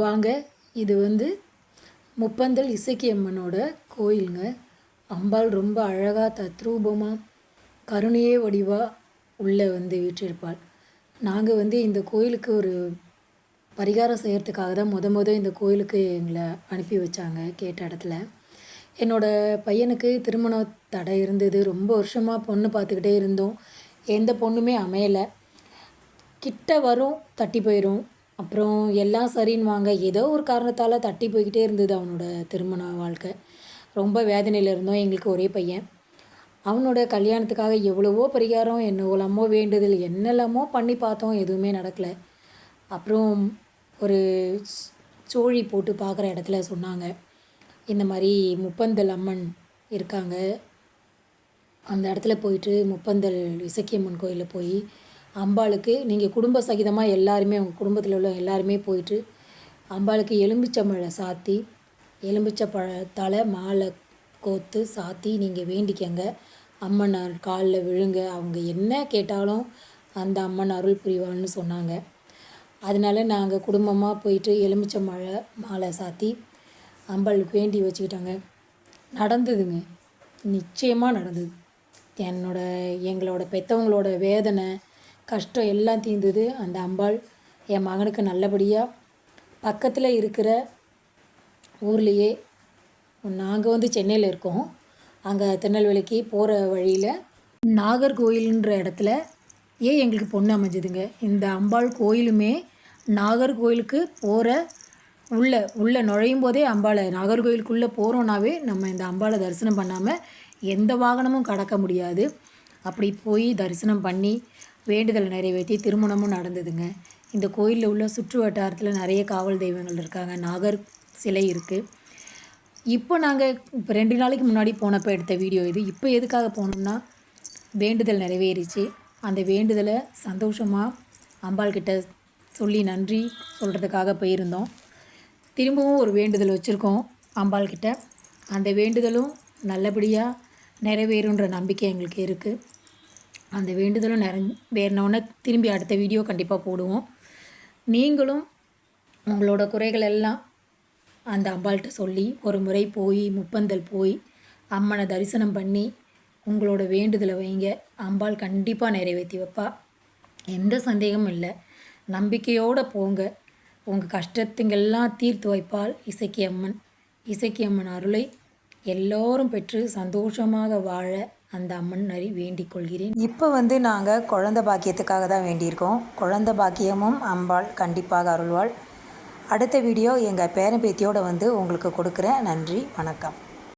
வாங்க, இது வந்து முப்பந்தல் இசக்கி அம்மனோட கோயிலுங்க. அம்பாள் ரொம்ப அழகாக தத்ரூபமாக கருணையே வடிவாக உள்ளே வந்து வீற்றிருப்பாள். நாங்கள் வந்து இந்த கோயிலுக்கு ஒரு பரிகாரம் செய்கிறதுக்காக தான் இந்த கோயிலுக்கு எங்களை அனுப்பி வச்சாங்க கேட்ட இடத்துல. என்னோடய பையனுக்கு திருமண தடை இருந்தது. ரொம்ப வருஷமாக பொண்ணு பார்த்துக்கிட்டே இருந்தோம். எந்த பொண்ணுமே அமையலை. கிட்ட வரும், தட்டி போயிடும். அப்புறம் எல்லாம் சரின்னுவாங்க. ஏதோ ஒரு காரணத்தால் தட்டி போய்கிட்டே இருந்தது அவனோட திருமண வாழ்க்கை. ரொம்ப வேதனையில் இருந்தோம். எங்களுக்கு ஒரே பையன். அவனோட கல்யாணத்துக்காக எவ்வளவோ பரிகாரம், என்னவெல்லாமோ வேண்டுதல், என்னெல்லாமோ பண்ணி பார்த்தோம். எதுவுமே நடக்கலை. அப்புறம் ஒரு சோழி போட்டு பார்க்குற இடத்துல சொன்னாங்க, இந்த மாதிரி முப்பந்தல் அம்மன் இருக்காங்க. அந்த இடத்துல போயிட்டு முப்பந்தல் இசக்கியம்மன் கோயிலில் போய் அம்பாளுக்கு நீங்கள் குடும்ப சகிதமாக எல்லாருமே, அவங்க குடும்பத்தில் உள்ள எல்லாருமே போயிட்டு அம்பாளுக்கு எலும்பிச்சம்பழம் சாத்தி, எலும்பிச்சை பழத்தால் மாலை கோத்து சாத்தி நீங்கள் வேண்டிக்கங்க. அம்மன் காலில் விழுங்க. அவங்க என்ன கேட்டாலும் அந்த அம்மன் அருள் புரிவாள்னு சொன்னாங்க. அதனால நாங்கள் குடும்பமாக போயிட்டு எலுமிச்சம்பழம் மாலை சாத்தி அம்பாளுக்கு வேண்டி வச்சுக்கிட்டாங்க. நடந்ததுங்க, நிச்சயமாக நடந்தது. எங்களோட பெற்றவங்களோட வேதனை கஷ்டம் எல்லாம் தீர்ந்தது. அந்த அம்பாள் என் மகனுக்கு நல்லபடியாக பக்கத்தில் இருக்கிற ஊர்லேயே, நாங்கள் வந்து சென்னையில் இருக்கோம், அங்கே திருநெல்வேலிக்கு போகிற வழியில் நாகர்கோயிலுன்ற இடத்துல எங்களுக்கு பொண்ணு அமைஞ்சதுங்க. இந்த அம்பாள் கோயிலுமே நாகர்கோயிலுக்கு போகிற உள்ளே நுழையும் போதே அம்பாளை, நாகர்கோயிலுக்குள்ளே போகிறோன்னாவே நம்ம இந்த அம்பாளை தரிசனம் பண்ணாமல் எந்த வாகனமும் கடக்க முடியாது. அப்படி போய் தரிசனம் பண்ணி வேண்டுதல் நிறைவேற்றி திருமணமும் நடந்ததுங்க. இந்த கோயிலில் உள்ள சுற்று வட்டாரத்தில் நிறைய காவல் தெய்வங்கள் இருக்காங்க. நாகர் சிலை இருக்குது. இப்போ நாங்கள் 2 நாளைக்கு முன்னாடி போனப்போ எடுத்த வீடியோ இது. இப்போ எதுக்காக போனோம்னா, வேண்டுதல் நிறைவேறிச்சு. அந்த வேண்டுதலை சந்தோஷமாக அம்பாள்கிட்ட சொல்லி நன்றி சொல்கிறதுக்காக போயிருந்தோம். திரும்பவும் ஒரு வேண்டுதல் வச்சுருக்கோம் அம்பாள்கிட்ட. அந்த வேண்டுதலும் நல்லபடியாக நிறைவேறுன்ற நம்பிக்கை எங்களுக்கு இருக்குது. அந்த வேண்டுதலும் நிறைவேறினோடனே திரும்பி அடுத்த வீடியோ கண்டிப்பாக போடுவோம். நீங்களும் உங்களோட குறைகள் எல்லாம் அந்த அம்பாள்கிட்ட சொல்லி ஒரு முறை போய் முப்பந்தல் போய் அம்மனை தரிசனம் பண்ணி உங்களோட வேண்டுதலை வைங்க. அம்பாள் கண்டிப்பாக நிறைவேற்றி வைப்பா, எந்த சந்தேகமும் இல்லை. நம்பிக்கையோடு போங்க. உங்கள் கஷ்டத்துங்கெல்லாம் தீர்த்து வைப்பாள் இசக்கி அம்மன். இசக்கி அம்மன் அருளை எல்லோரும் பெற்று சந்தோஷமாக வாழ அந்த அம்மன் வேண்டிக் கொள்கிறேன். இப்போ வந்து நாங்கள் குழந்தை பாக்கியத்துக்காக தான் வேண்டியிருக்கோம். குழந்தை பாக்கியமும் அம்பாள் கண்டிப்பாக அருள்வாள். அடுத்த வீடியோ எங்கள் பேரன் பேத்தியோடு வந்து உங்களுக்கு கொடுக்குறேன். நன்றி, வணக்கம்.